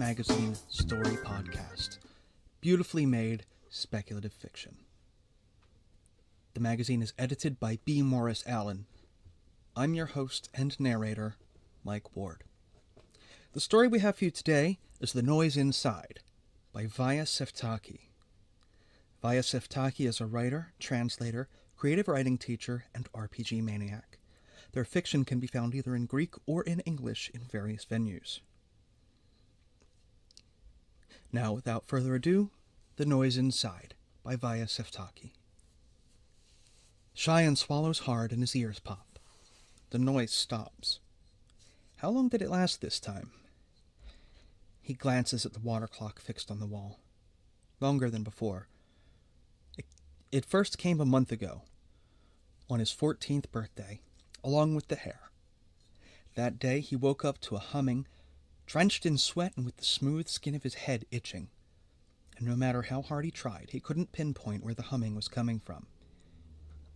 Magazine story podcast. Beautifully made speculative fiction. The magazine is edited by B. Morris Allen. I'm your host and narrator, Mike Ward. The story we have for you today is The Noise Inside by Vaya Pseftaki. Vaya Pseftaki is a writer, translator, creative writing teacher, and RPG maniac. Their fiction can be found either in Greek or in English in various venues. Now, without further ado, The Noise Inside by Vaya Pseftaki. Sheyen swallows hard and his ears pop. The noise stops. How long did it last this time? He glances at the water clock fixed on the wall. Longer than before. It first came a month ago, on his 14th birthday, along with the hare. That day he woke up to a humming, drenched in sweat and with the smooth skin of his head itching. And no matter how hard he tried, he couldn't pinpoint where the humming was coming from.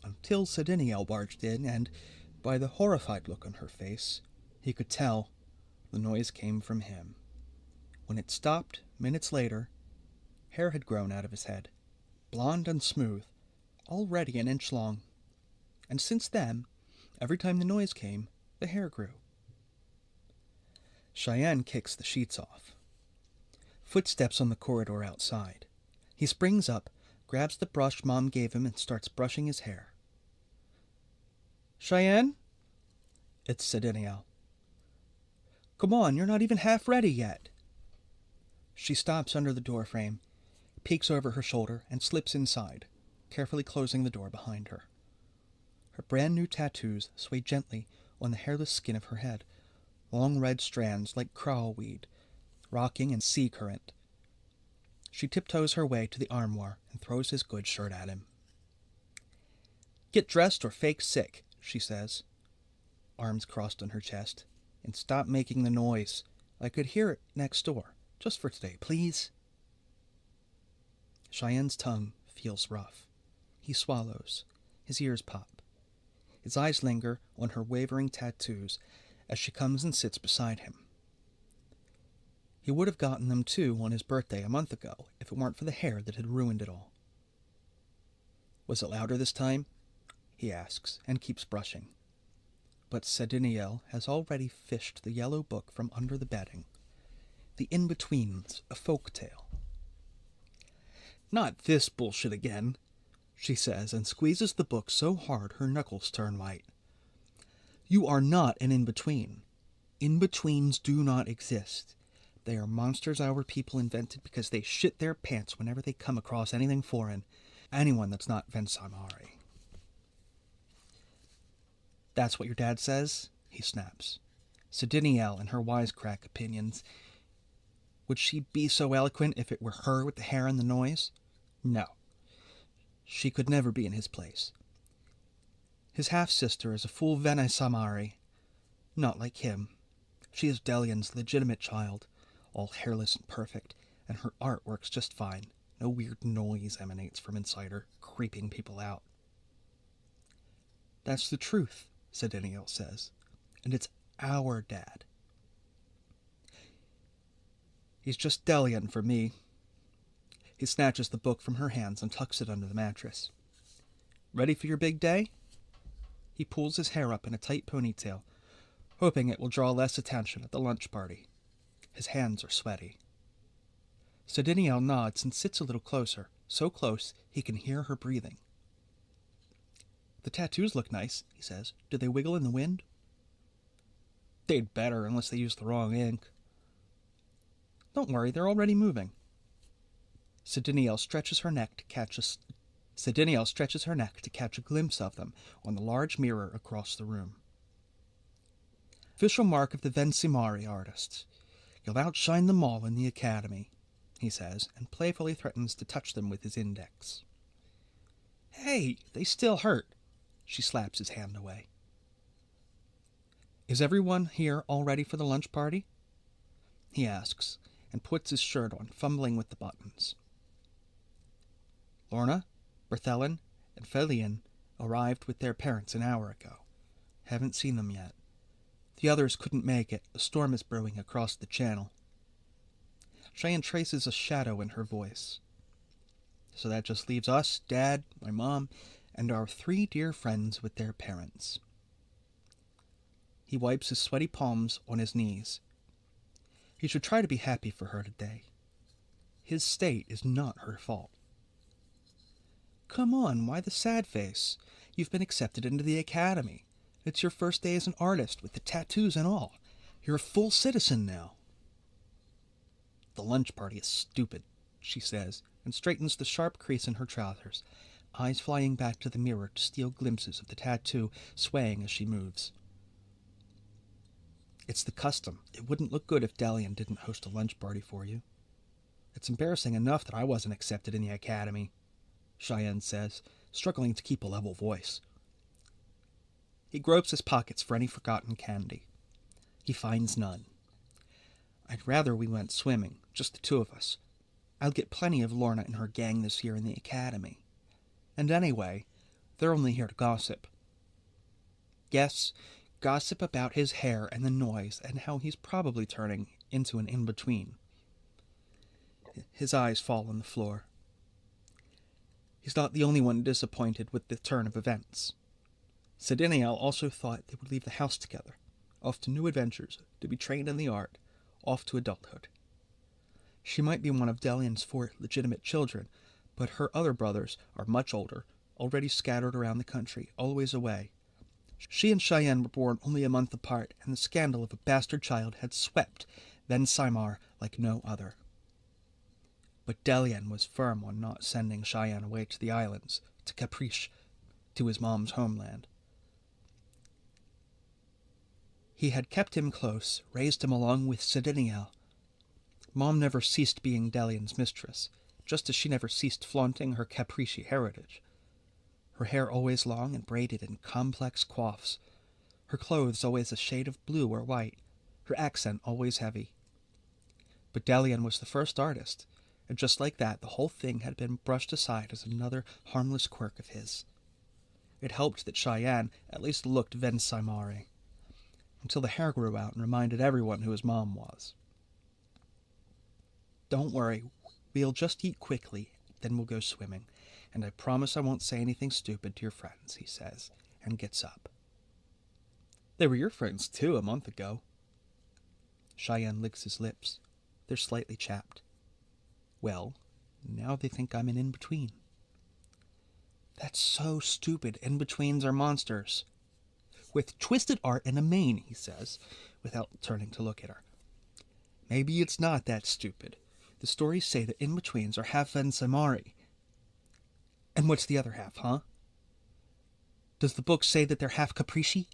Until Sediniel barged in, and, by the horrified look on her face, he could tell the noise came from him. When it stopped, minutes later, hair had grown out of his head, blonde and smooth, already an inch long. And since then, every time the noise came, the hair grew. Sheyen kicks the sheets off. Footsteps on the corridor outside. He springs up, grabs the brush Mom gave him, and starts brushing his hair. Sheyen? It's Sediniel. Come on, you're not even half ready yet. She stops under the doorframe, peeks over her shoulder, and slips inside, carefully closing the door behind her. Her brand-new tattoos sway gently on the hairless skin of her head, long red strands like crowweed, rocking in sea current. She tiptoes her way to the armoire and throws his good shirt at him. Get dressed or fake sick, she says, arms crossed on her chest, and stop making the noise. I could hear it next door, just for today, please. Cheyenne's tongue feels rough. He swallows. His ears pop. His eyes linger on her wavering tattoos as she comes and sits beside him. He would have gotten them too on his birthday a month ago if it weren't for the hair that had ruined it all. Was it louder this time? He asks, and keeps brushing. But Sediniel has already fished the yellow book from under the bedding. The In-Betweens, a folk tale. Not this bullshit again, she says, and squeezes the book so hard her knuckles turn white. You are not an in-between. In-betweens do not exist. They are monsters our people invented because they shit their pants whenever they come across anything foreign, anyone that's not Vensamari. That's what your dad says? He snaps. Sediniel and her wisecrack opinions. Would she be so eloquent if it were her with the hair and the noise? No. She could never be in his place. His half-sister is a full Vensamari. Not like him. She is Delian's legitimate child, all hairless and perfect, and her art works just fine. No weird noise emanates from inside her, creeping people out. That's the truth, Sediniel says, and it's our dad. He's just Delian for me. He snatches the book from her hands and tucks it under the mattress. Ready for your big day? He pulls his hair up in a tight ponytail, hoping it will draw less attention at the lunch party. His hands are sweaty. Sediniel nods and sits a little closer, so close he can hear her breathing. The tattoos look nice, he says. Do they wiggle in the wind? They'd better, unless they use the wrong ink. Don't worry, they're already moving. Sediniel stretches her neck to catch a glimpse of them on the large mirror across the room. Official mark of the Vensamari artists. You'll outshine them all in the academy, he says, and playfully threatens to touch them with his index. Hey, they still hurt. She slaps his hand away. Is everyone here all ready for the lunch party? He asks, and puts his shirt on, fumbling with the buttons. Lorna, Berthelen, and Felian arrived with their parents an hour ago. Haven't seen them yet. The others couldn't make it. A storm is brewing across the channel. Cheyenne traces a shadow in her voice. So that just leaves us, Dad, my mom, and our 3 dear friends with their parents. He wipes his sweaty palms on his knees. He should try to be happy for her today. His state is not her fault. Come on, why the sad face? You've been accepted into the academy. It's your first day as an artist, with the tattoos and all. You're a full citizen now. The lunch party is stupid, she says, and straightens the sharp crease in her trousers, eyes flying back to the mirror to steal glimpses of the tattoo swaying as she moves. It's the custom. It wouldn't look good if Dalian didn't host a lunch party for you. It's embarrassing enough that I wasn't accepted in the academy, Cheyenne says, struggling to keep a level voice. He gropes his pockets for any forgotten candy. He finds none. I'd rather we went swimming, just the 2 of us. I'll get plenty of Lorna and her gang this year in the academy. And anyway, they're only here to gossip. Yes, gossip about his hair and the noise and how he's probably turning into an in-between. His eyes fall on the floor. He's not the only one disappointed with the turn of events. Sediniel also thought they would leave the house together, off to new adventures, to be trained in the art, off to adulthood. She might be one of Delian's 4 legitimate children, but her other brothers are much older, already scattered around the country, always away. She and Cheyenne were born only a month apart, and the scandal of a bastard child had swept Ven Saimar like no other. But Delian was firm on not sending Cheyenne away to the islands, to Caprice, to his mom's homeland. He had kept him close, raised him along with Sediniel. Mom never ceased being Delian's mistress, just as she never ceased flaunting her Caprici heritage. Her hair always long and braided in complex coifs, her clothes always a shade of blue or white, her accent always heavy. But Delian was the first artist, and just like that, the whole thing had been brushed aside as another harmless quirk of his. It helped that Cheyenne at least looked Ven Saimari, until the hair grew out and reminded everyone who his mom was. Don't worry, we'll just eat quickly, then we'll go swimming, and I promise I won't say anything stupid to your friends, he says, and gets up. They were your friends, too, a month ago. Cheyenne licks his lips. They're slightly chapped. Well, now they think I'm an in-between. That's so stupid. In-betweens are monsters. With twisted art and a mane, he says, without turning to look at her. Maybe it's not that stupid. The stories say that in-betweens are half Ven Saimari. And what's the other half, huh? Does the book say that they're half Caprici?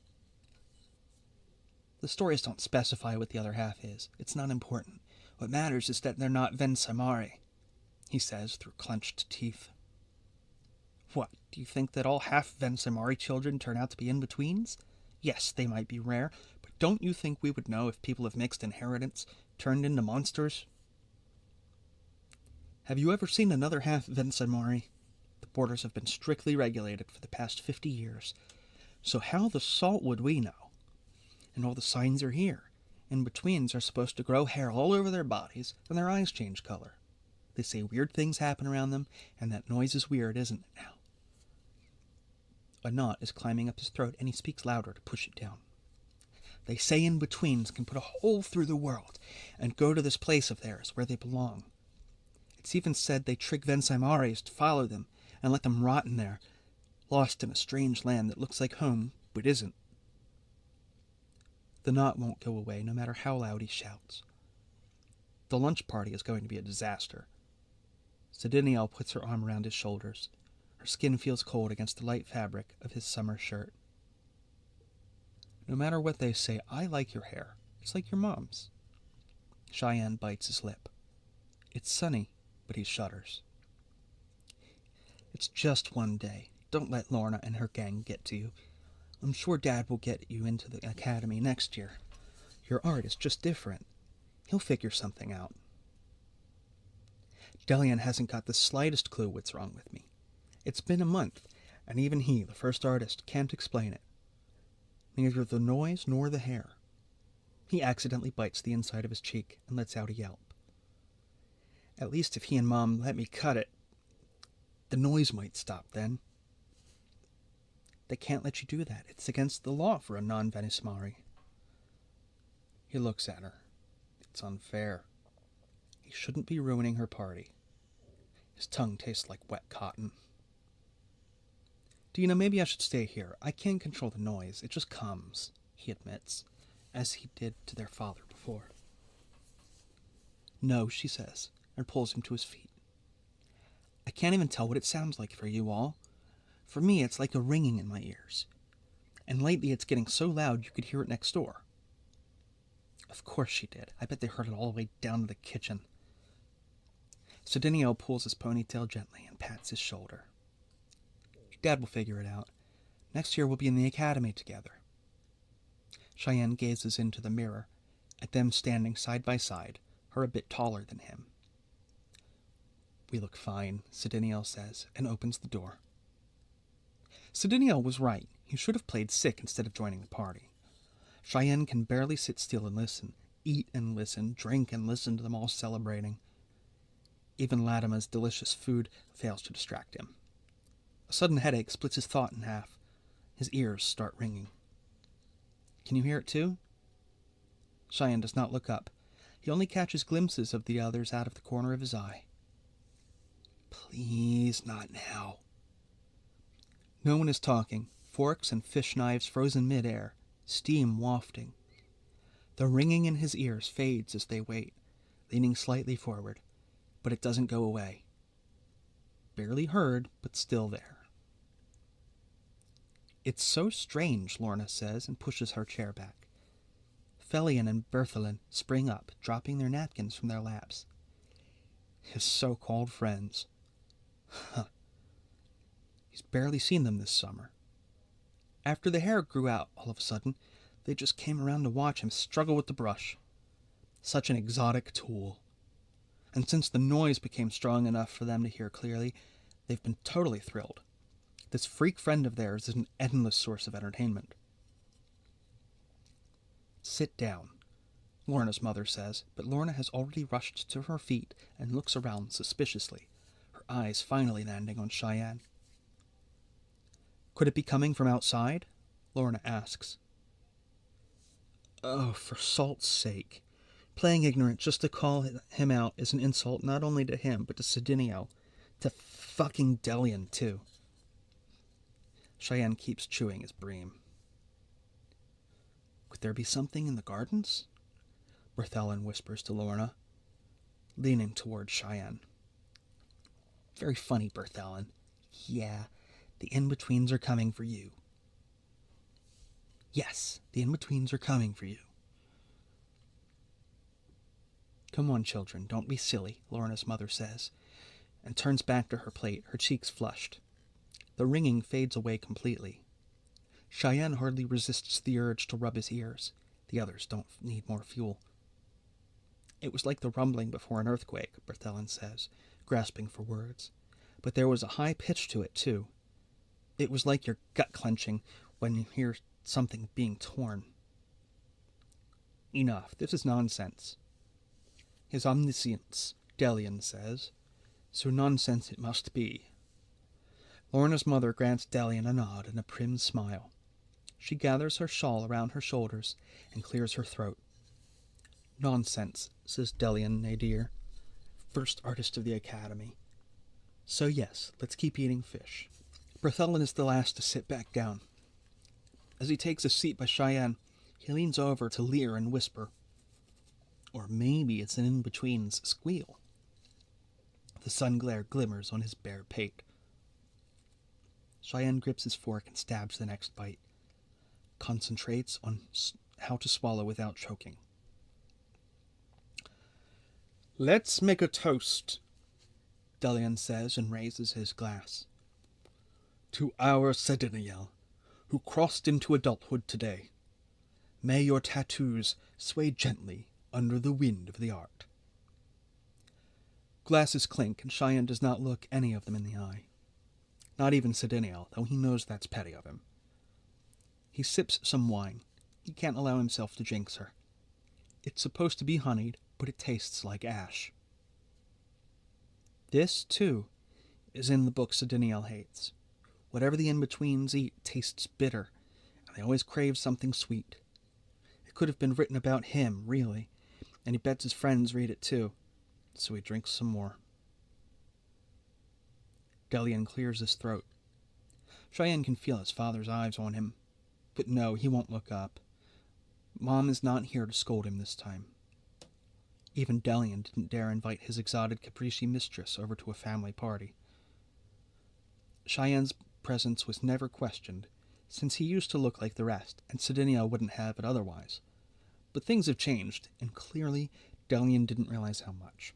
The stories don't specify what the other half is. It's not important. What matters is that they're not Ven Saimari, he says through clenched teeth. What, do you think that all half Ven Saimari children turn out to be in-betweens? Yes, they might be rare, but don't you think we would know if people of mixed inheritance turned into monsters? Have you ever seen another half Ven Saimari? The borders have been strictly regulated for the past 50 years. So how the salt would we know? And all the signs are here. In-betweens are supposed to grow hair all over their bodies, and their eyes change color. They say weird things happen around them, and that noise is weird, isn't it now? A knot is climbing up his throat, and he speaks louder to push it down. They say in-betweens can put a hole through the world, and go to this place of theirs where they belong. It's even said they trick Ven Saimaris to follow them, and let them rot in there, lost in a strange land that looks like home, but isn't. The knot won't go away, no matter how loud he shouts. The lunch party is going to be a disaster. Sediniel puts her arm around his shoulders. Her skin feels cold against the light fabric of his summer shirt. No matter what they say, I like your hair. It's like your mom's. Cheyenne bites his lip. It's sunny, but he shudders. It's just one day. Don't let Lorna and her gang get to you. I'm sure Dad will get you into the academy next year. Your art is just different. He'll figure something out. Delian hasn't got the slightest clue what's wrong with me. It's been a month, and even he, the first artist, can't explain it. Neither the noise nor the hair. He accidentally bites the inside of his cheek and lets out a yelp. At least if he and Mom let me cut it, the noise might stop then. They can't let you do that. It's against the law for a non-Venismari. He looks at her. It's unfair. He shouldn't be ruining her party. His tongue tastes like wet cotton. Dina, maybe I should stay here. I can't control the noise. It just comes, he admits, as he did to their father before. No, she says, and pulls him to his feet. I can't even tell what it sounds like for you all. For me, it's like a ringing in my ears. And lately it's getting so loud you could hear it next door. Of course she did. I bet they heard it all the way down to the kitchen. Sedinio pulls his ponytail gently and pats his shoulder. Dad will figure it out. Next year we'll be in the academy together. Sheyen gazes into the mirror, at them standing side by side, her a bit taller than him. We look fine, Sedinio says, and opens the door. Sedinio was right. He should have played sick instead of joining the party. Sheyen can barely sit still and listen, eat and listen, drink and listen to them all celebrating. Even Latimer's delicious food fails to distract him. A sudden headache splits his thought in half. His ears start ringing. Can you hear it too? Sheyen does not look up. He only catches glimpses of the others out of the corner of his eye. Please, not now. No one is talking. Forks and fish knives frozen mid-air, steam wafting. The ringing in his ears fades as they wait, leaning slightly forward, but it doesn't go away. Barely heard, but still there. It's so strange, Lorna says, and pushes her chair back. Felion and Berthelin spring up, dropping their napkins from their laps. His so-called friends. Huh. He's barely seen them this summer. After the hair grew out all of a sudden, they just came around to watch him struggle with the brush. Such an exotic tool. And since the noise became strong enough for them to hear clearly, they've been totally thrilled. This freak friend of theirs is an endless source of entertainment. Sit down, Lorna's mother says, but Lorna has already rushed to her feet and looks around suspiciously, her eyes finally landing on Sheyen. Could it be coming from outside? Lorna asks. Oh, for salt's sake. Playing ignorant just to call him out is an insult not only to him, but to Sedinio. To fucking Delian, too. Sheyen keeps chewing his bream. Could there be something in the gardens? Berthelin whispers to Lorna, leaning toward Sheyen. Very funny, Berthelin. Yeah, the in-betweens are coming for you. Yes, the in-betweens are coming for you. Come on, children, don't be silly, Lorna's mother says, and turns back to her plate, her cheeks flushed. The ringing fades away completely. Sheyen hardly resists the urge to rub his ears. The others don't need more fuel. It was like the rumbling before an earthquake, Berthelin says, grasping for words. But there was a high pitch to it, too. It was like your gut clenching when you hear something being torn. Enough. This is nonsense. His omniscience, Delian says. So nonsense it must be. Lorna's mother grants Delian a nod and a prim smile. She gathers her shawl around her shoulders and clears her throat. Nonsense, says Delian Nadir, first artist of the academy. So yes, let's keep eating fish. Berthelin is the last to sit back down. As he takes a seat by Sheyen, he leans over to leer and whisper. Or maybe it's an in-between's squeal. The sun glare glimmers on his bare pate. Sheyen grips his fork and stabs the next bite. Concentrates on how to swallow without choking. Let's make a toast, Delian says and raises his glass. To our Sediniel, who crossed into adulthood today. May your tattoos sway gently under the wind of the art. Glasses clink, and Sheyen does not look any of them in the eye. Not even Sediniel, though he knows that's petty of him. He sips some wine. He can't allow himself to jinx her. It's supposed to be honeyed, but it tastes like ash. This, too, is in the book Sediniel hates. Whatever the in-betweens eat tastes bitter, and they always crave something sweet. It could have been written about him, really, and he bets his friends read it too, so he drinks some more. Delian clears his throat. Sheyen can feel his father's eyes on him, but no, he won't look up. Mom is not here to scold him this time. Even Delian didn't dare invite his exotic capricci mistress over to a family party. Cheyenne's presence was never questioned, since he used to look like the rest, and Sediniel wouldn't have it otherwise. But things have changed, and clearly Delian didn't realize how much.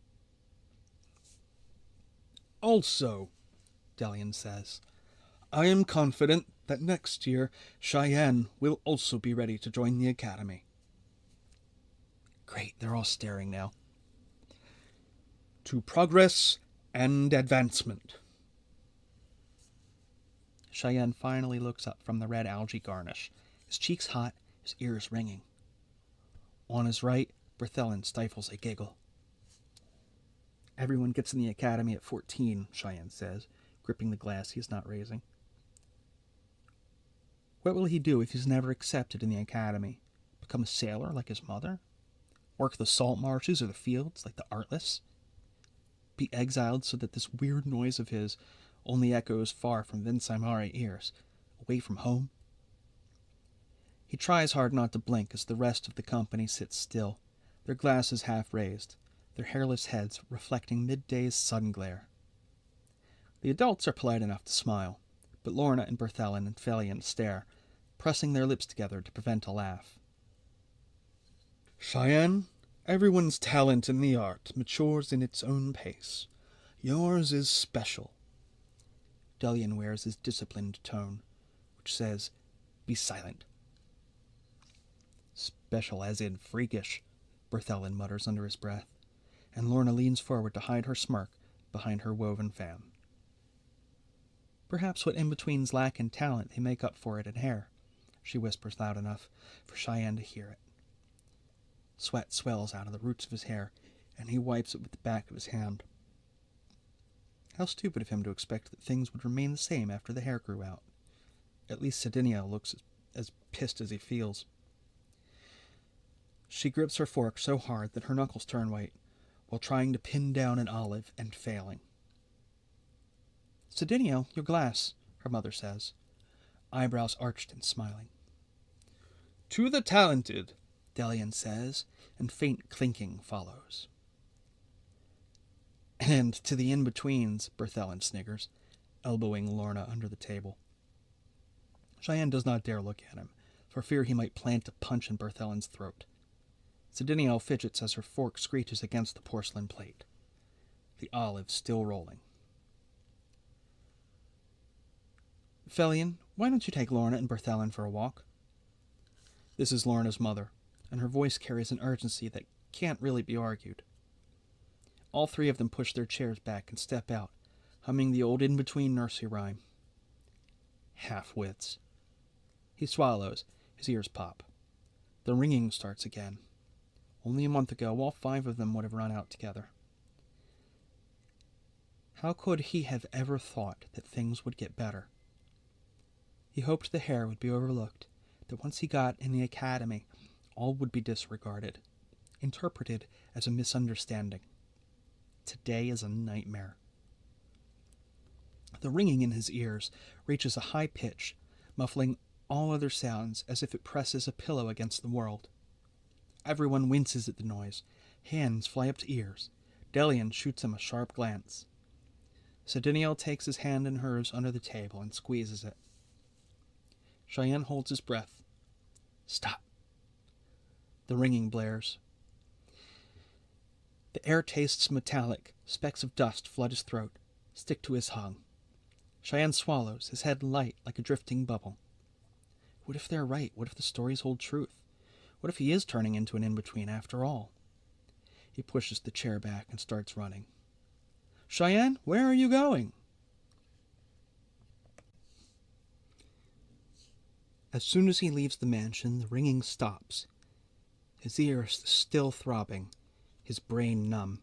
Also, Delian says, I am confident that next year Cheyenne will also be ready to join the academy. Great, they're all staring now. To progress and advancement. Cheyenne finally looks up from the red algae garnish, his cheeks hot, his ears ringing. On his right, Berthelen stifles a giggle. Everyone gets in the academy at 14, Cheyenne says, gripping the glass he is not raising. What will he do if he's never accepted in the academy? Become a sailor like his mother? Work the salt marshes or the fields like the artless? Be exiled so that this weird noise of his only echoes far from Vinsaimari ears, away from home? He tries hard not to blink as the rest of the company sits still, their glasses half raised, their hairless heads reflecting midday's sun glare. The adults are polite enough to smile, but Lorna and Berthelen and Felian stare, pressing their lips together to prevent a laugh. Cheyenne, everyone's talent in the art matures in its own pace. Yours is special. Delian wears his disciplined tone, which says, be silent. Special as in freakish, Berthelen mutters under his breath, and Lorna leans forward to hide her smirk behind her woven fan. Perhaps what in-betweens lack in talent they make up for it in hair, she whispers loud enough for Cheyenne to hear it. Sweat swells out of the roots of his hair, and he wipes it with the back of his hand. How stupid of him to expect that things would remain the same after the hair grew out. At least Sediniel looks as pissed as he feels. She grips her fork so hard that her knuckles turn white, while trying to pin down an olive and failing. Sediniel, your glass, her mother says, eyebrows arched and smiling. To the talented, Delian says, and faint clinking follows. And to the in-betweens, Berthelen sniggers, elbowing Lorna under the table. Cheyenne does not dare look at him, for fear he might plant a punch in Berthelen's throat. Sediniel fidgets as her fork screeches against the porcelain plate, the olive still rolling. Felian, why don't you take Lorna and Berthelen for a walk? This is Lorna's mother, and her voice carries an urgency that can't really be argued. All three of them push their chairs back and step out, humming the old in-between nursery rhyme. Half-wits. He swallows, his ears pop. The ringing starts again. Only a month ago, all five of them would have run out together. How could he have ever thought that things would get better? He hoped the hair would be overlooked, that once he got in the academy, all would be disregarded, interpreted as a misunderstanding. Today is a nightmare. The ringing in his ears reaches a high pitch, muffling all other sounds as if it presses a pillow against the world. Everyone winces at the noise. Hands fly up to ears. Delian shoots him a sharp glance. Sediniel takes his hand in hers under the table and squeezes it. Cheyenne holds his breath. Stop. The ringing blares. The air tastes metallic. Specks of dust flood his throat, stick to his tongue. Cheyenne swallows, his head light like a drifting bubble. What if they're right? What if the stories hold truth? What if he is turning into an in-between after all? He pushes the chair back and starts running. Cheyenne, where are you going? As soon as he leaves the mansion, the ringing stops. His ears still throbbing, his brain numb.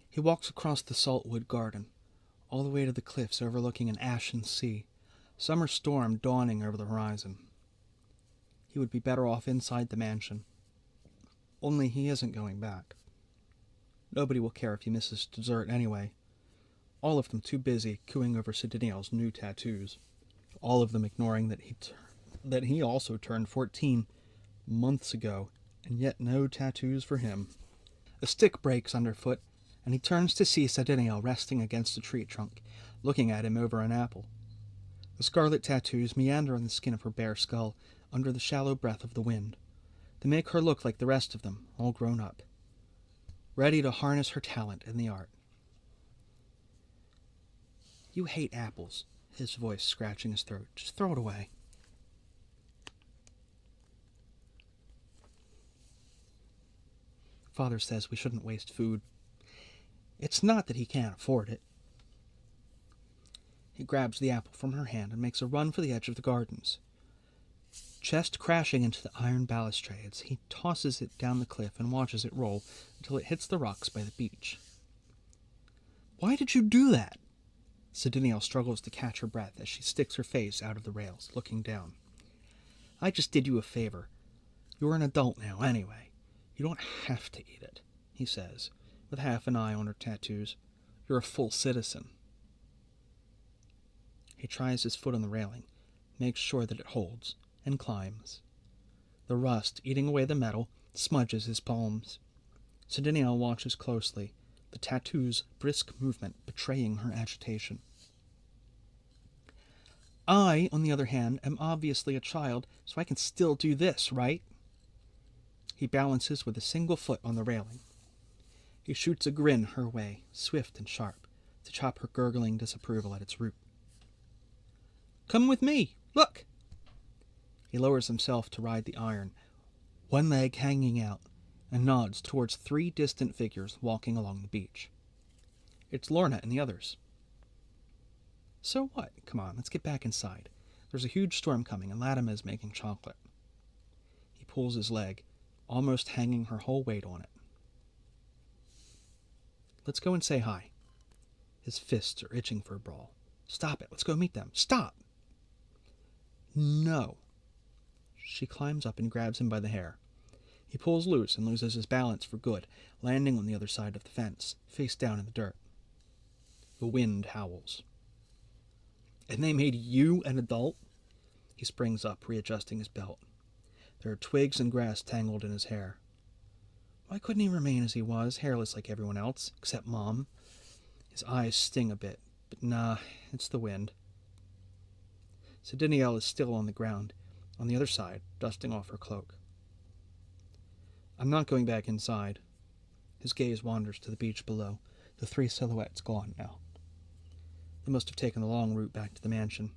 He walks across the saltwood garden, all the way to the cliffs overlooking an ashen sea, summer storm dawning over the horizon. He would be better off inside the mansion. Only he isn't going back. Nobody will care if he misses dessert anyway. All of them too busy cooing over Sediniel's new tattoos. All of them ignoring that he also turned 14 months ago, and yet no tattoos for him. A stick breaks underfoot, and he turns to see Sediniel resting against a tree trunk, looking at him over an apple. The scarlet tattoos meander on the skin of her bare skull under the shallow breath of the wind. They make her look like the rest of them, all grown up, ready to harness her talent in the art. You hate apples, his voice scratching his throat. Just throw it away. Father says we shouldn't waste food. It's not that he can't afford it. He grabs the apple from her hand and makes a run for the edge of the gardens. Chest crashing into the iron balustrades, he tosses it down the cliff and watches it roll until it hits the rocks by the beach. Why did you do that? Sediniel struggles to catch her breath as she sticks her face out of the rails, looking down. I just did you a favor. You're an adult now, anyway. You don't have to eat it, he says, with half an eye on her tattoos. You're a full citizen. He tries his foot on the railing, makes sure that it holds, and climbs. The rust, eating away the metal, smudges his palms. Sediniel watches closely, the tattoo's brisk movement betraying her agitation. I, on the other hand, am obviously a child, so I can still do this, right? He balances with a single foot on the railing. He shoots a grin her way, swift and sharp, to chop her gurgling disapproval at its root. Come with me, look! He lowers himself to ride the iron, one leg hanging out, and nods towards 3 distant figures walking along the beach. It's Lorna and the others. So what? Come on, let's get back inside. There's a huge storm coming, and Latimer is making chocolate. He pulls his leg, almost hanging her whole weight on it. Let's go and say hi. His fists are itching for a brawl. Stop it, let's go meet them. Stop! No. She climbs up and grabs him by the hair. He pulls loose and loses his balance for good, landing on the other side of the fence, face down in the dirt. The wind howls. And they made you an adult? He springs up, readjusting his belt. There are twigs and grass tangled in his hair. Why couldn't he remain as he was, hairless like everyone else, except Mom? His eyes sting a bit, but nah, it's the wind. Sediniel is still on the ground, on the other side, dusting off her cloak. I'm not going back inside. His gaze wanders to the beach below, the 3 silhouettes gone now. They must have taken the long route back to the mansion.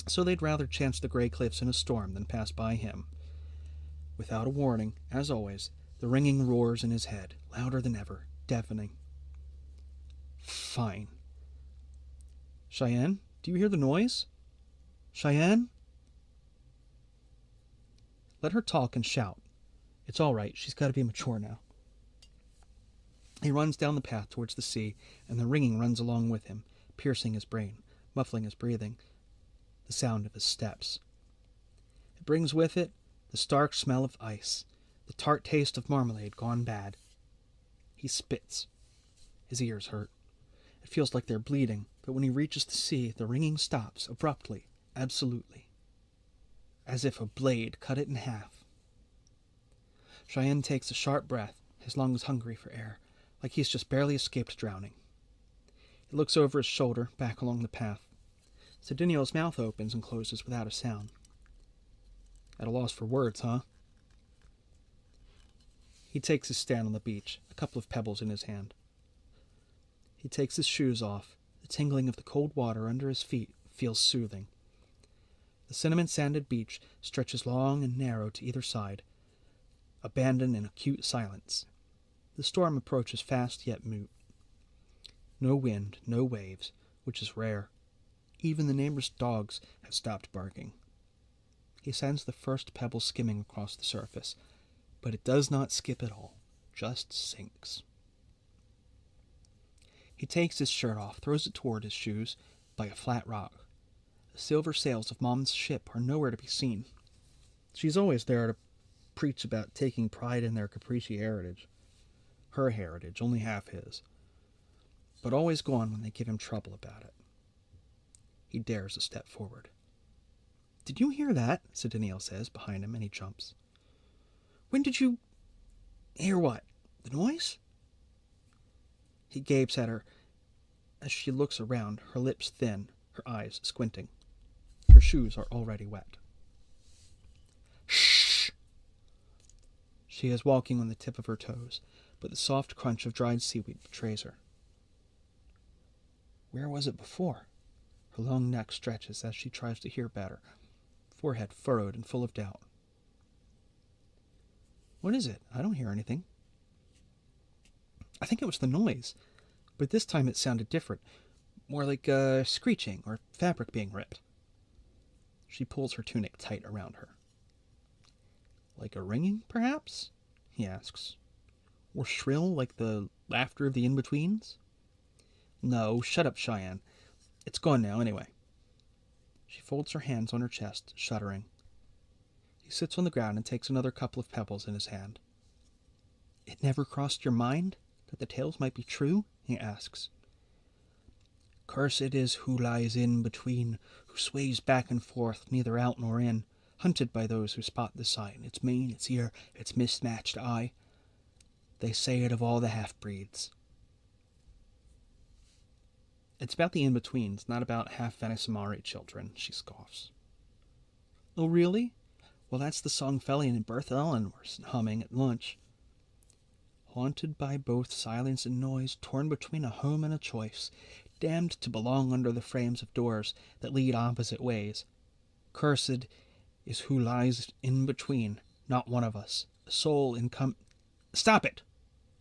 So they'd rather chance the gray cliffs in a storm than pass by him. Without a warning, as always, the ringing roars in his head, louder than ever, deafening. Fine. Sheyen, do you hear the noise? Sheyen? Let her talk and shout. It's all right, she's got to be mature now. He runs down the path towards the sea, and the ringing runs along with him, piercing his brain, muffling his breathing, the sound of his steps. It brings with it the stark smell of ice, the tart taste of marmalade gone bad. He spits. His ears hurt. It feels like they're bleeding, but when he reaches the sea, the ringing stops abruptly, absolutely, as if a blade cut it in half. Sheyen takes a sharp breath, his lungs hungry for air, like he's just barely escaped drowning. He looks over his shoulder, back along the path. Sediniel's mouth opens and closes without a sound. At a loss for words, huh? He takes his stand on the beach, a couple of pebbles in his hand. He takes his shoes off. The tingling of the cold water under his feet feels soothing. The cinnamon-sanded beach stretches long and narrow to either side, abandoned in acute silence. The storm approaches fast yet mute. No wind, no waves, which is rare. Even the neighbors' dogs have stopped barking. He sends the first pebble skimming across the surface, but it does not skip at all, just sinks. He takes his shirt off, throws it toward his shoes, by a flat rock. The silver sails of Mom's ship are nowhere to be seen. She's always there to preach about taking pride in their Capricci heritage. Her heritage, only half his. But always gone when they give him trouble about it. He dares a step forward. "Did you hear that?" Sedeniel says behind him, and he jumps. "When did you... hear what? The noise?" He gapes at her as she looks around, her lips thin, her eyes squinting. Her shoes are already wet. "Shh!" She is walking on the tip of her toes, but the soft crunch of dried seaweed betrays her. Where was it before? Her long neck stretches as she tries to hear better, forehead furrowed and full of doubt. "What is it? I don't hear anything." "I think it was the noise, but this time it sounded different, more like screeching or fabric being ripped." She pulls her tunic tight around her. "Like a ringing, perhaps?" he asks. "Or shrill, like the laughter of the in-betweens?" "No, shut up, Sheyen. It's gone now, anyway." She folds her hands on her chest, shuddering. He sits on the ground and takes another couple of pebbles in his hand. "It never crossed your mind that the tales might be true?" he asks. "Cursed is who lies in between, who sways back and forth, neither out nor in, hunted by those who spot the sign, its mane, its ear, its mismatched eye. They say it of all the half-breeds." "It's about the in-betweens, not about half-Venesamari children," she scoffs. "Oh, really? Well, that's the song Felion and Bertha Ellen were humming at lunch. Haunted by both silence and noise, torn between a home and a choice, damned to belong under the frames of doors that lead opposite ways. Cursed is who lies in between, not one of us, a soul in Stop it!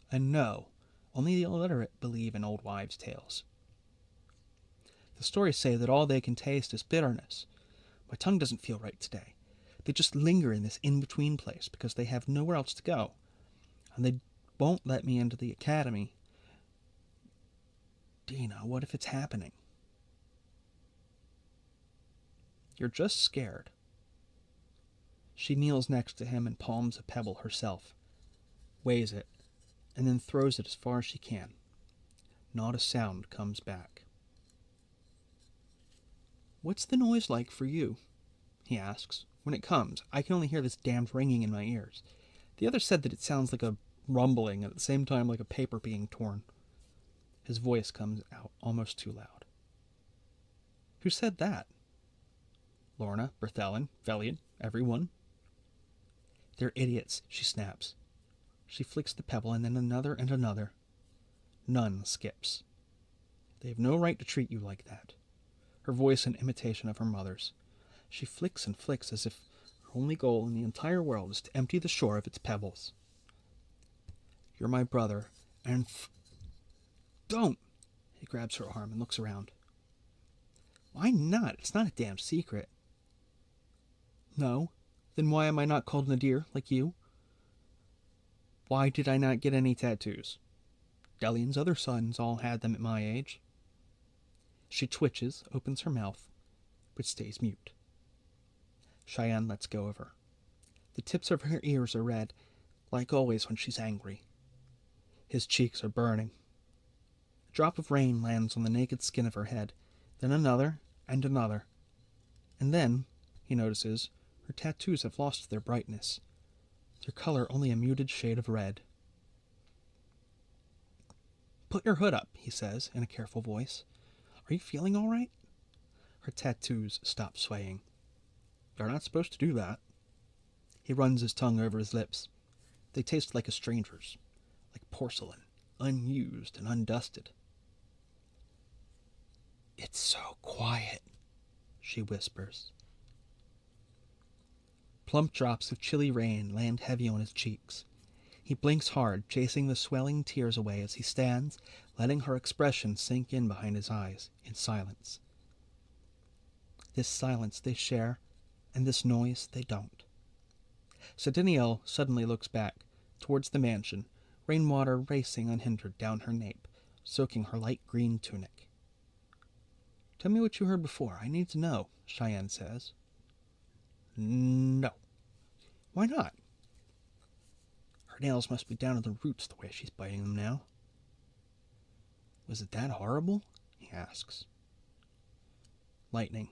And no, only the illiterate believe in old wives' tales. The stories say that all they can taste is bitterness. My tongue doesn't feel right today. They just linger in this in-between place because they have nowhere else to go. And they won't let me into the academy. Dina, what if it's happening?" "You're just scared." She kneels next to him and palms a pebble herself, weighs it, and then throws it as far as she can. Not a sound comes back. "What's the noise like for you?" he asks. "When it comes, I can only hear this damned ringing in my ears. The other said that it sounds like a rumbling and at the same time like a paper being torn." His voice comes out almost too loud. "Who said that?" "Lorna, Berthelen, Felion, everyone." "They're idiots," she snaps. She flicks the pebble and then another and another. None skips. "They have no right to treat you like that." Her voice an imitation of her mother's. She flicks and flicks as if her only goal in the entire world is to empty the shore of its pebbles. "You're my brother, and Don't!" He grabs her arm and looks around. "Why not? It's not a damn secret." "No? Then why am I not called Nadir, like you?" "Why did I not get any tattoos? Delion's other sons all had them at my age." She twitches, opens her mouth, but stays mute. Sheyen lets go of her. The tips of her ears are red, like always when she's angry. His cheeks are burning. A drop of rain lands on the naked skin of her head, then another and another. And then, he notices, her tattoos have lost their brightness, their color only a muted shade of red. "Put your hood up," he says in a careful voice. "Are you feeling all right?" Her tattoos stop swaying. "They're not supposed to do that." He runs his tongue over his lips. They taste like a stranger's, like porcelain, unused and undusted. "It's so quiet," she whispers. Plump drops of chilly rain land heavy on his cheeks. He blinks hard, chasing the swelling tears away as he stands, letting her expression sink in behind his eyes, in silence. This silence they share, and this noise they don't. Sedeniel suddenly looks back, towards the mansion, rainwater racing unhindered down her nape, soaking her light green tunic. Tell me what you heard before. I need to know, Sheyen says. No. Why not? Her nails must be down to the roots the way she's biting them now. Was it that horrible? He asks. Lightning.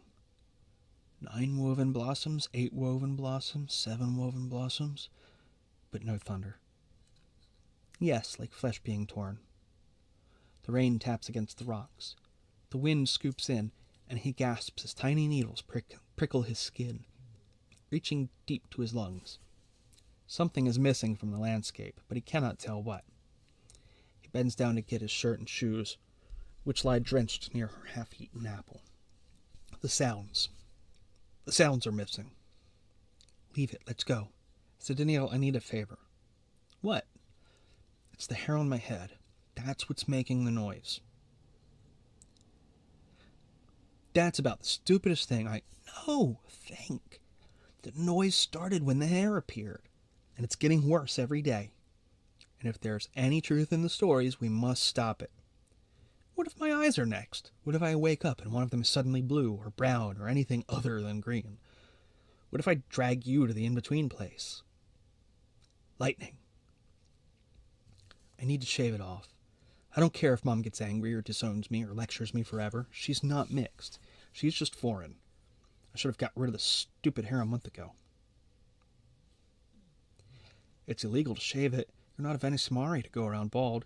9 woven blossoms, 8 woven blossoms, 7 woven blossoms, but no thunder. Yes, like flesh being torn. The rain taps against the rocks. The wind scoops in, and he gasps as tiny needles prickle his skin, reaching deep to his lungs. Something is missing from the landscape, but he cannot tell what. He bends down to get his shirt and shoes, which lie drenched near her half-eaten apple. The sounds are missing. Leave it, let's go. Sedeniel, I need a favor. What? It's the hair on my head. That's what's making the noise. That's about the stupidest thing No, think. The noise started when the hair appeared, and it's getting worse every day. And if there's any truth in the stories, we must stop it. What if my eyes are next? What if I wake up and one of them is suddenly blue or brown or anything other than green? What if I drag you to the in-between place? Lightning. I need to shave it off. I don't care if Mom gets angry or disowns me or lectures me forever. She's not mixed. She's just foreign. I should have got rid of the stupid hair a month ago. It's illegal to shave it. You're not a Venismari to go around bald.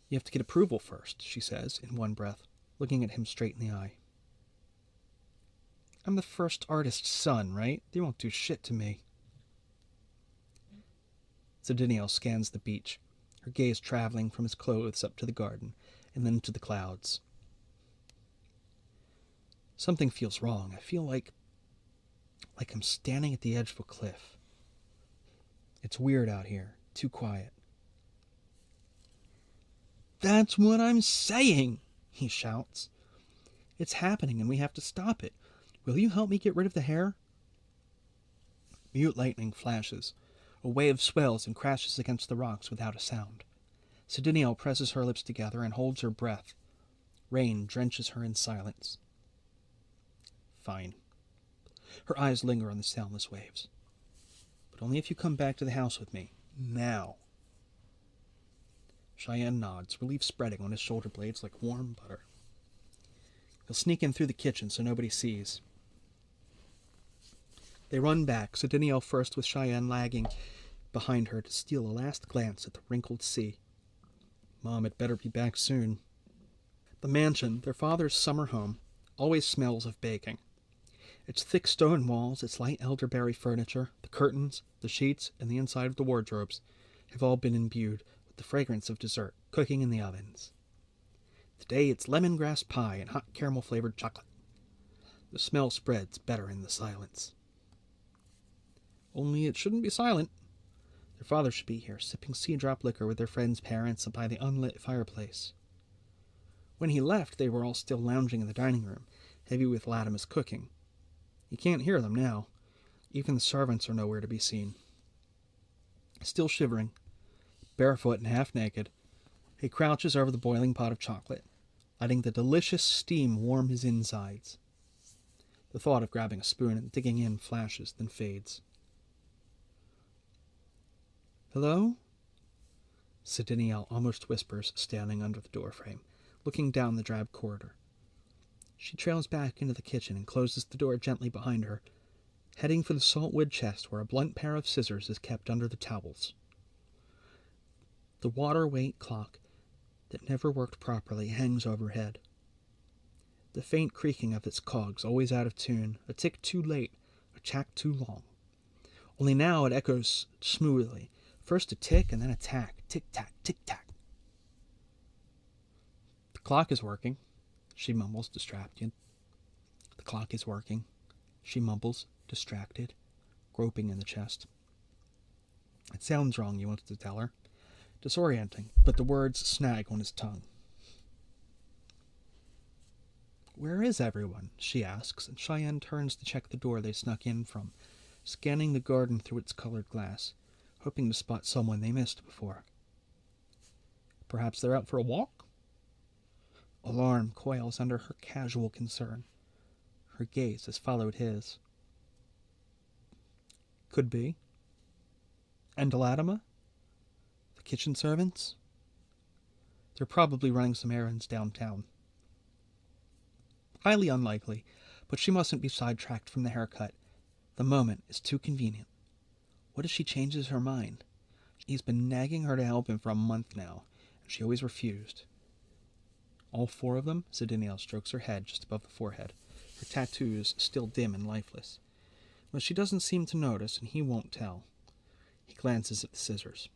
You have to get approval first, she says, in one breath, looking at him straight in the eye. I'm the first artist's son, right? They won't do shit to me. Sedeniel scans the beach, her gaze traveling from his clothes up to the garden, and then to the clouds. Something feels wrong. I feel like I'm standing at the edge of a cliff. It's weird out here, too quiet. That's what I'm saying, he shouts. It's happening and we have to stop it. Will you help me get rid of the hair? Mute lightning flashes. A wave swells and crashes against the rocks without a sound. Sedeniel presses her lips together and holds her breath. Rain drenches her in silence. Fine. Her eyes linger on the soundless waves. But only if you come back to the house with me. Now. Sheyen nods, relief spreading on his shoulder blades like warm butter. He'll sneak in through the kitchen so nobody sees. They run back, Sedeniel first with Sheyen lagging behind her to steal a last glance at the wrinkled sea. Mom had better be back soon. The mansion, their father's summer home, always smells of baking. Its thick stone walls, its light elderberry furniture, the curtains, the sheets, and the inside of the wardrobes have all been imbued with the fragrance of dessert cooking in the ovens. Today it's lemongrass pie and hot caramel-flavored chocolate. The smell spreads better in the silence. Only it shouldn't be silent. Their father should be here, sipping sea-drop liquor with their friends' parents by the unlit fireplace. When he left, they were all still lounging in the dining room, heavy with Latimer's cooking. You can't hear them now. Even the servants are nowhere to be seen. Still shivering, barefoot and half-naked, he crouches over the boiling pot of chocolate, letting the delicious steam warm his insides. The thought of grabbing a spoon and digging in flashes, then fades. Hello? Sedeniel almost whispers, standing under the doorframe, looking down the drab corridor. She trails back into the kitchen and closes the door gently behind her, heading for the saltwood chest where a blunt pair of scissors is kept under the towels. The water-weight clock that never worked properly hangs overhead. The faint creaking of its cogs, always out of tune, a tick too late, a tack too long. Only now it echoes smoothly, first a tick and then a tack, tick-tack, tick-tack. The clock is working, she mumbles, distracted. The clock is working, she mumbles, distracted, groping in the chest. It sounds wrong, he wants to tell her. Disorienting, but the words snag on his tongue. Where is everyone? She asks, and Sheyen turns to check the door they snuck in from, scanning the garden through its colored glass, hoping to spot someone they missed before. Perhaps they're out for a walk? Alarm coils under her casual concern. Her gaze has followed his. Could be. And Latimer? The kitchen servants? They're probably running some errands downtown. Highly unlikely, but she mustn't be sidetracked from the haircut. The moment is too convenient. What if she changes her mind? He's been nagging her to help him for a month now, and she always refused. All four of them? Sedinio strokes her head just above the forehead, her tattoos still dim and lifeless. But she doesn't seem to notice, and he won't tell. He glances at the scissors.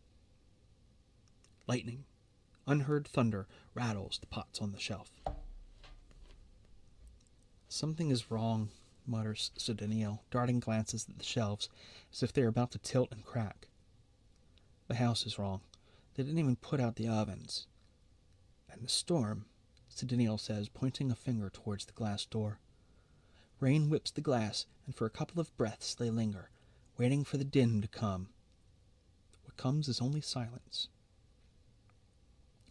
Lightning. Unheard thunder rattles the pots on the shelf. Something is wrong, mutters Sedinio, darting glances at the shelves as if they are about to tilt and crack. The house is wrong. They didn't even put out the ovens. And the storm, Sedinio says, pointing a finger towards the glass door. Rain whips the glass, and for a couple of breaths they linger, waiting for the din to come. What comes is only silence.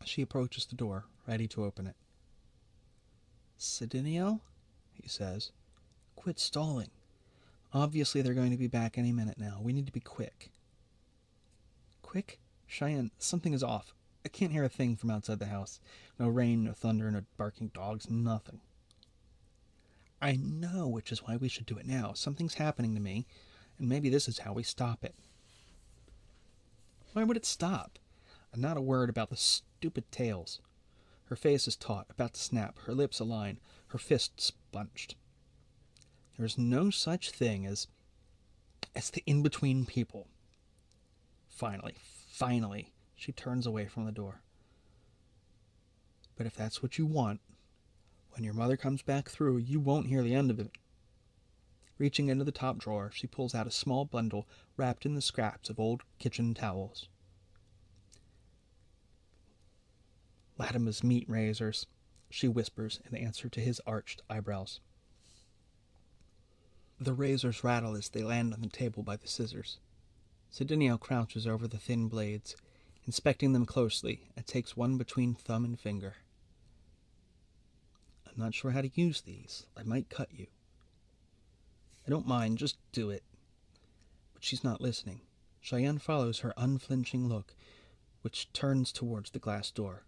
She approaches the door, ready to open it. Sedinio? He says. Quit stalling. Obviously they're going to be back any minute now. We need to be quick. Quick? Sheyen, something is off. I can't hear a thing from outside the house. No rain, no thunder, no barking dogs, nothing. I know, which is why we should do it now. Something's happening to me, and maybe this is how we stop it. Why would it stop? And not a word about the stupid tales. Her face is taut, about to snap, her lips align, her fists bunched. There is no such thing as the in-between people. Finally, she turns away from the door. But if that's what you want, when your mother comes back through, you won't hear the end of it. Reaching into the top drawer, she pulls out a small bundle wrapped in the scraps of old kitchen towels. Latimer's meat razors, she whispers in answer to his arched eyebrows. The razors rattle as they land on the table by the scissors. Sedinio crouches over the thin blades, inspecting them closely, and takes one between thumb and finger. I'm not sure how to use these. I might cut you. I don't mind, just do it. But she's not listening. Sheyen follows her unflinching look, which turns towards the glass door.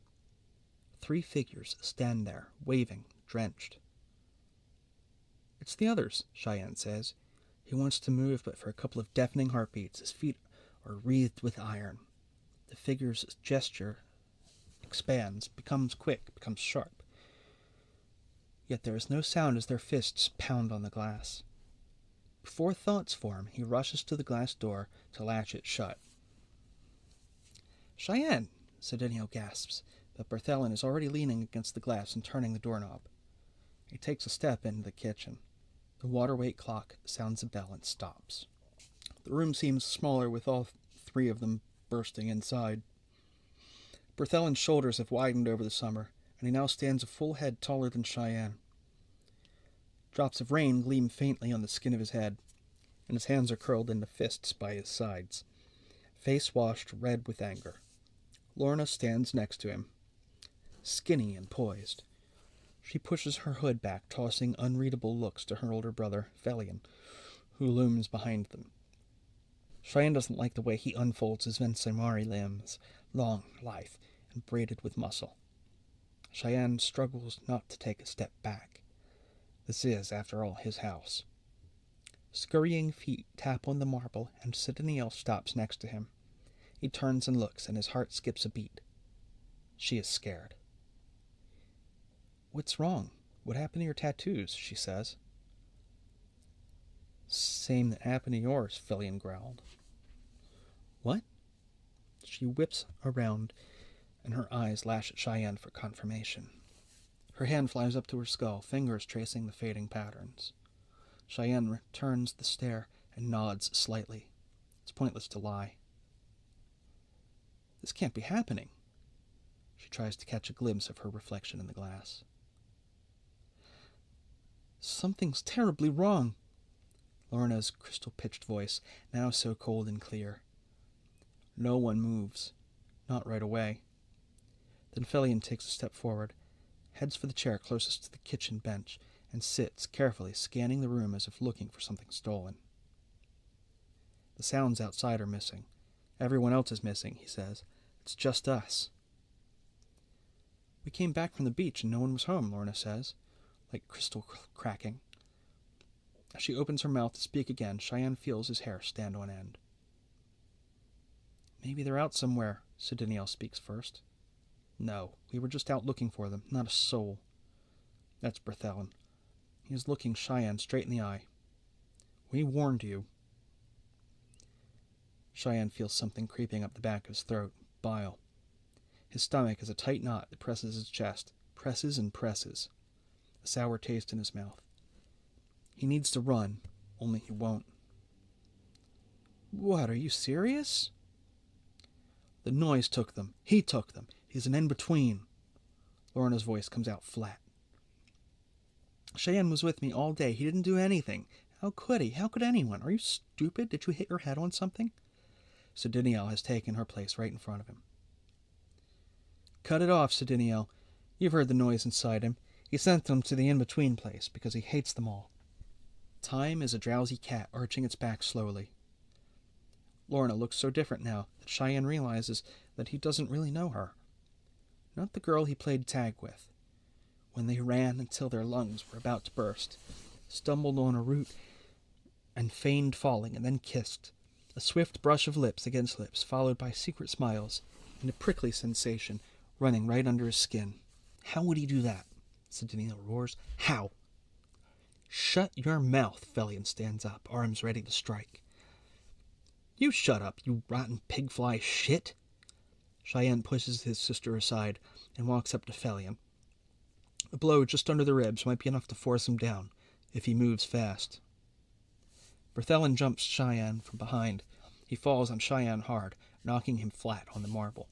3 figures stand there, waving, drenched. It's the others, Sheyen says. He wants to move, but for a couple of deafening heartbeats, his feet are wreathed with iron. The figure's gesture expands, becomes quick, becomes sharp. Yet there is no sound as their fists pound on the glass. Before thoughts form, he rushes to the glass door to latch it shut. Sheyen, Sedinio gasps, but Berthelin is already leaning against the glass and turning the doorknob. He takes a step into the kitchen. The water-weight clock sounds a bell and stops. The room seems smaller with all 3 of them bursting inside. Berthelin's shoulders have widened over the summer, and he now stands a full head taller than Sheyen. Drops of rain gleam faintly on the skin of his head, and his hands are curled into fists by his sides, face washed red with anger. Lorna stands next to him, skinny and poised. She pushes her hood back, tossing unreadable looks to her older brother, Felion, who looms behind them. Sheyen doesn't like the way he unfolds his Vensemari limbs, long, lithe, and braided with muscle. Sheyen struggles not to take a step back. This is, after all, his house. Scurrying feet tap on the marble, and Sedinio stops next to him. He turns and looks, and his heart skips a beat. She is scared. What's wrong? What happened to your tattoos? She says. Same that happened to yours, Felion growled. What? She whips around, and her eyes lash at Sheyen for confirmation. Her hand flies up to her skull, fingers tracing the fading patterns. Sheyen returns the stare and nods slightly. It's pointless to lie. This can't be happening. She tries to catch a glimpse of her reflection in the glass. Something's terribly wrong. Lorna's crystal-pitched voice, now so cold and clear. No one moves. Not right away. Then Felion takes a step forward, heads for the chair closest to the kitchen bench, and sits, carefully scanning the room as if looking for something stolen. The sounds outside are missing. Everyone else is missing, he says. It's just us. We came back from the beach and no one was home, Lorna says, like crystal cracking. As she opens her mouth to speak again, Sheyen feels his hair stand on end. Maybe they're out somewhere, Sediniel speaks first. No, we were just out looking for them, not a soul. That's Berthelen. He is looking Sheyen straight in the eye. We warned you. Sheyen feels something creeping up the back of his throat, bile. His stomach is a tight knot that presses his chest, presses and presses, a sour taste in his mouth. He needs to run, only he won't. What, are you serious? The noise took them. He took them. He's an in-between. Lorna's voice comes out flat. Sheyen was with me all day. He didn't do anything. How could he? How could anyone? Are you stupid? Did you hit your head on something? Sediniel has taken her place right in front of him. Cut it off, Sediniel. You've heard the noise inside him. He sent them to the in-between place because he hates them all. Time is a drowsy cat arching its back slowly. Lorna looks so different now that Sheyen realizes that he doesn't really know her. Not the girl he played tag with. When they ran until their lungs were about to burst, stumbled on a root and feigned falling and then kissed. A swift brush of lips against lips, followed by secret smiles and a prickly sensation running right under his skin. How would he do that? Sediniel roars. How? Shut your mouth, Felion stands up, arms ready to strike. You shut up, you rotten pig-fly shit! Sheyen pushes his sister aside and walks up to Felion. A blow just under the ribs might be enough to force him down, if he moves fast. Berthelen jumps Sheyen from behind. He falls on Sheyen hard, knocking him flat on the marble.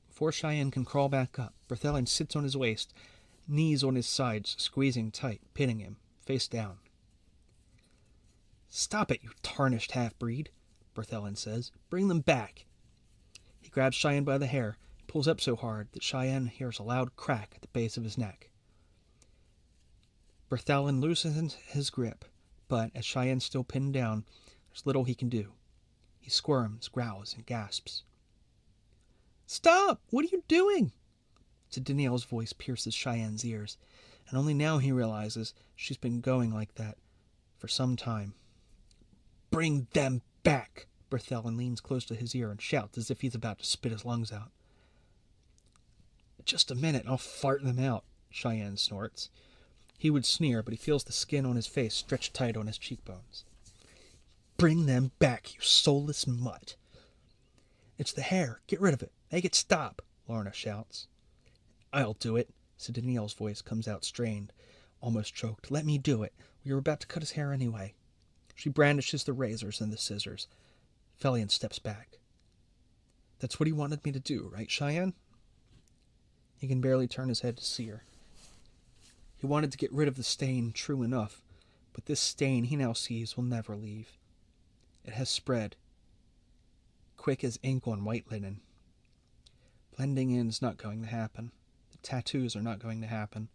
Before Sheyen can crawl back up, Berthelen sits on his waist, knees on his sides, squeezing tight, pinning him, face down. Stop it, you tarnished half-breed, Berthelen says. Bring them back. He grabs Sheyen by the hair, and pulls up so hard that Sheyen hears a loud crack at the base of his neck. Berthelen loosens his grip, but as Sheyen's still pinned down, there's little he can do. He squirms, growls, and gasps. Stop! What are you doing? Sediniel's voice pierces Sheyen's ears, and only now he realizes she's been going like that for some time. Bring them back! Berthelen leans close to his ear and shouts as if he's about to spit his lungs out. Just a minute and I'll fart them out, Sheyen snorts. He would sneer, but he feels the skin on his face stretch tight on his cheekbones. Bring them back, you soulless mutt. It's the hair. Get rid of it. Make it stop, Lorna shouts. I'll do it. Sediniel's voice comes out strained, almost choked. Let me do it. We were about to cut his hair anyway. She brandishes the razors and the scissors. Felion steps back. That's what he wanted me to do, right, Sheyen? He can barely turn his head to see her. He wanted to get rid of the stain, true enough, but this stain he now sees will never leave. It has spread, quick as ink on white linen. Blending in is not going to happen. The tattoos are not going to happen.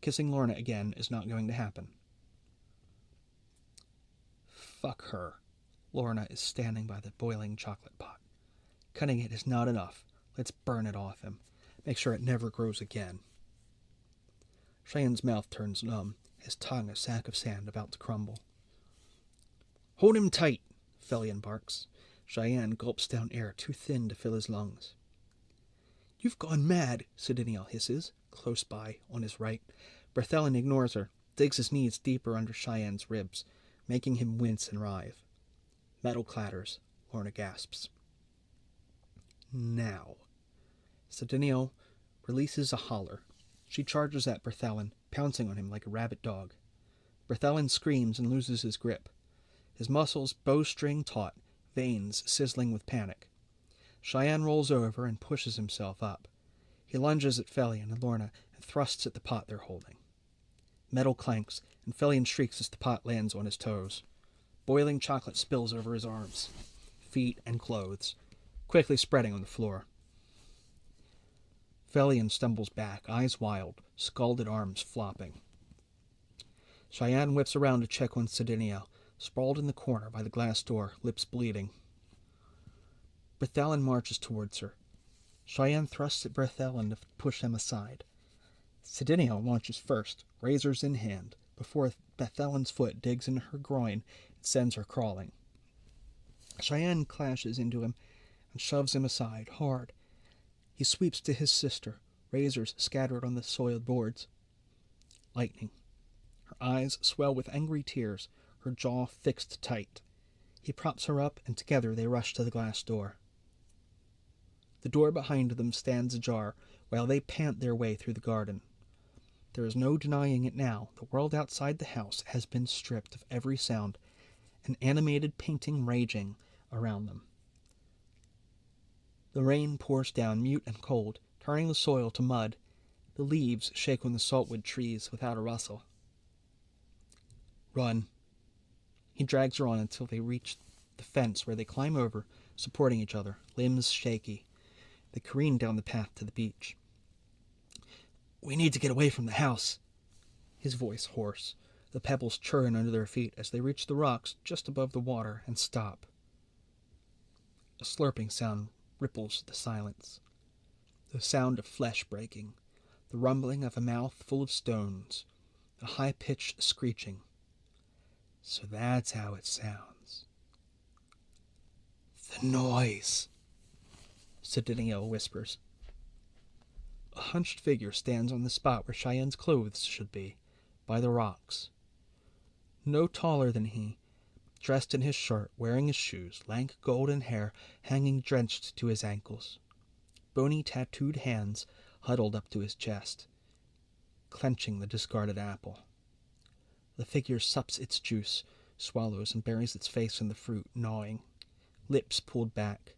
Kissing Lorna again is not going to happen. Fuck her. Lorna is standing by the boiling chocolate pot. Cutting it is not enough. Let's burn it off him. Make sure it never grows again. Sheyen's mouth turns numb, his tongue a sack of sand about to crumble. Hold him tight, Felion barks. Sheyen gulps down air too thin to fill his lungs. You've gone mad, Sediniel hisses, close by, on his right. Berthelen ignores her, digs his knees deeper under Sheyen's ribs, making him wince and writhe. Metal clatters. Lorna gasps. Now. Sediniel releases a holler. She charges at Berthelen, pouncing on him like a rabid dog. Berthelen screams and loses his grip. His muscles bowstring taut, veins sizzling with panic. Sheyen rolls over and pushes himself up. He lunges at Felion and Lorna and thrusts at the pot they're holding. Metal clanks, and Felion shrieks as the pot lands on his toes. Boiling chocolate spills over his arms, feet, and clothes, quickly spreading on the floor. Velian stumbles back, eyes wild, scalded arms flopping. Sheyen whips around to check on Sedinio, sprawled in the corner by the glass door, lips bleeding. Berthelin marches towards her. Sheyen thrusts at Berthelin to push him aside. Sedinio launches first, razors in hand, before Berthelin's foot digs into her groin and sends her crawling. Sheyen clashes into him and shoves him aside, hard. He sweeps to his sister, razors scattered on the soiled boards. Lightning. Her eyes swell with angry tears, her jaw fixed tight. He props her up, and together they rush to the glass door. The door behind them stands ajar, while they pant their way through the garden. There is no denying it now. The world outside the house has been stripped of every sound, an animated painting raging around them. The rain pours down, mute and cold, turning the soil to mud. The leaves shake on the saltwood trees without a rustle. Run. He drags her on until they reach the fence, where they climb over, supporting each other, limbs shaky. They careen down the path to the beach. We need to get away from the house. His voice hoarse. The pebbles churn under their feet as they reach the rocks just above the water and stop. A slurping sound ripples the silence. The sound of flesh breaking, the rumbling of a mouth full of stones, a high-pitched screeching. So that's how it sounds. The noise, Sedinio whispers. A hunched figure stands on the spot where Sheyen's clothes should be, by the rocks. No taller than he, dressed in his shirt, wearing his shoes, lank golden hair hanging drenched to his ankles. Bony tattooed hands huddled up to his chest, clenching the discarded apple. The figure sups its juice, swallows and buries its face in the fruit, gnawing. Lips pulled back.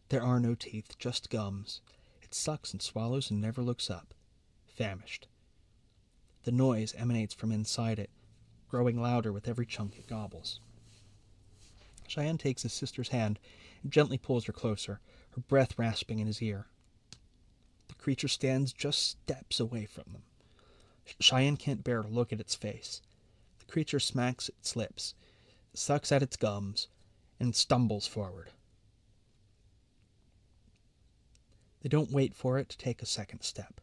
There are no teeth, just gums. It sucks and swallows and never looks up, famished. The noise emanates from inside it, growing louder with every chunk it gobbles. Sheyen takes his sister's hand and gently pulls her closer, her breath rasping in his ear. The creature stands just steps away from them. Sheyen can't bear to look at its face. The creature smacks its lips, sucks at its gums, and stumbles forward. They don't wait for it to take a second step.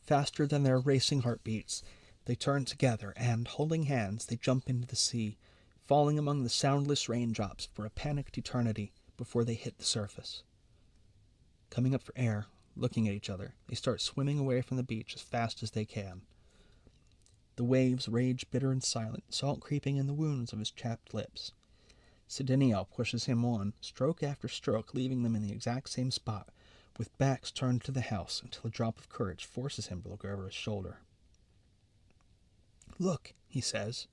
Faster than their racing heartbeats, they turn together and, holding hands, they jump into the sea, falling among the soundless raindrops for a panicked eternity before they hit the surface. Coming up for air, looking at each other, they start swimming away from the beach as fast as they can. The waves rage bitter and silent, salt creeping in the wounds of his chapped lips. Sedinio pushes him on, stroke after stroke, leaving them in the exact same spot, with backs turned to the house, until a drop of courage forces him to look over his shoulder. Look, he says.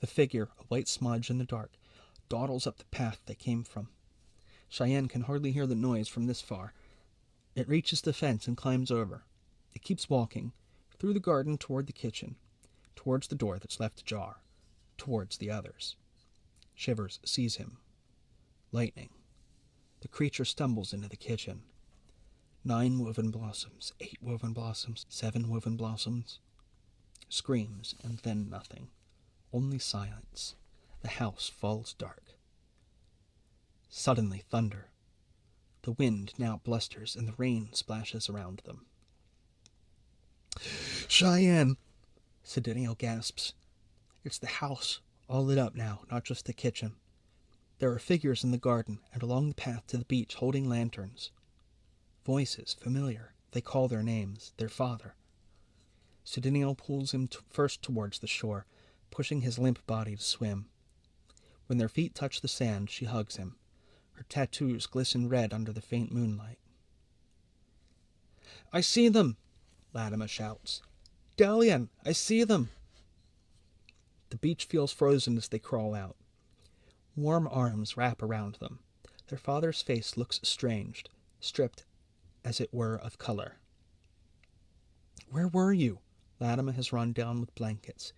The figure, a white smudge in the dark, dawdles up the path they came from. Sheyen can hardly hear the noise from this far. It reaches the fence and climbs over. It keeps walking, through the garden toward the kitchen, towards the door that's left ajar, towards the others. Shivers seize him. Lightning. The creature stumbles into the kitchen. 9 woven blossoms, 8 woven blossoms, 7 woven blossoms. Screams, and then nothing. Only silence. The house falls dark. Suddenly thunder. The wind now blusters, and the rain splashes around them. Sheyen! Sedinio gasps. It's the house, all lit up now, not just the kitchen. There are figures in the garden and along the path to the beach holding lanterns. Voices, familiar. They call their names, their father. Sedinio pulls him first towards the shore, pushing his limp body to swim. When their feet touch the sand, she hugs him. Her tattoos glisten red under the faint moonlight. I see them! Latimer shouts. Dalian, I see them! The beach feels frozen as they crawl out. Warm arms wrap around them. Their father's face looks estranged, stripped, as it were, of color. Where were you? Latimer has run down with blankets.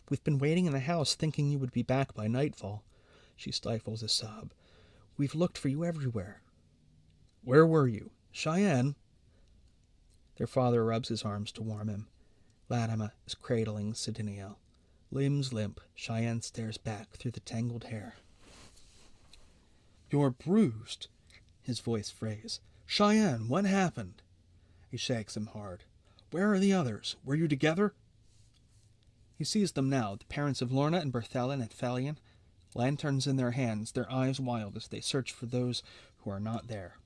We've been waiting in the house, thinking you would be back by nightfall. She stifles a sob. We've looked for you everywhere. Where were you? Sheyen? Their father rubs his arms to warm him. Latimer is cradling Sidiniel. Limbs limp, Sheyen stares back through the tangled hair. "You're bruised," his voice frays. "Sheyen, what happened?" He shakes him hard. "Where are the others? Were you together?" He sees them now, the parents of Lorna and Berthelin and Thalion, lanterns in their hands, their eyes wild as they search for those who are not there.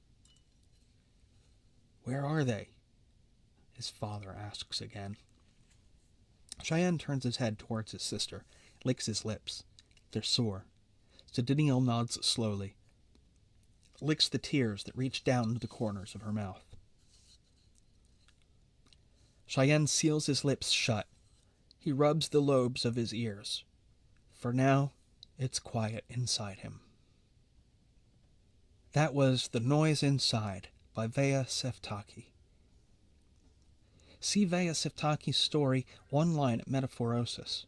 "Where are they?" his father asks again. Sheyen turns his head towards his sister, licks his lips. They're sore. Sidiniel nods slowly, licks the tears that reach down to the corners of her mouth. Sheyen seals his lips shut. He rubs the lobes of his ears. For now, it's quiet inside him. That was The Noise Inside by Vaya Pseftaki. See Vaya Pseftaki's story online at Metaphorosis.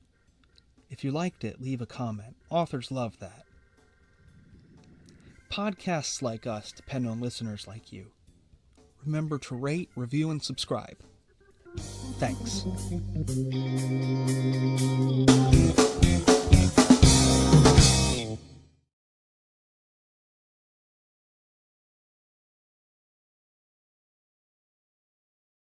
If you liked it, leave a comment. Authors love that. Podcasts like us depend on listeners like you. Remember to rate, review, and subscribe. Thanks.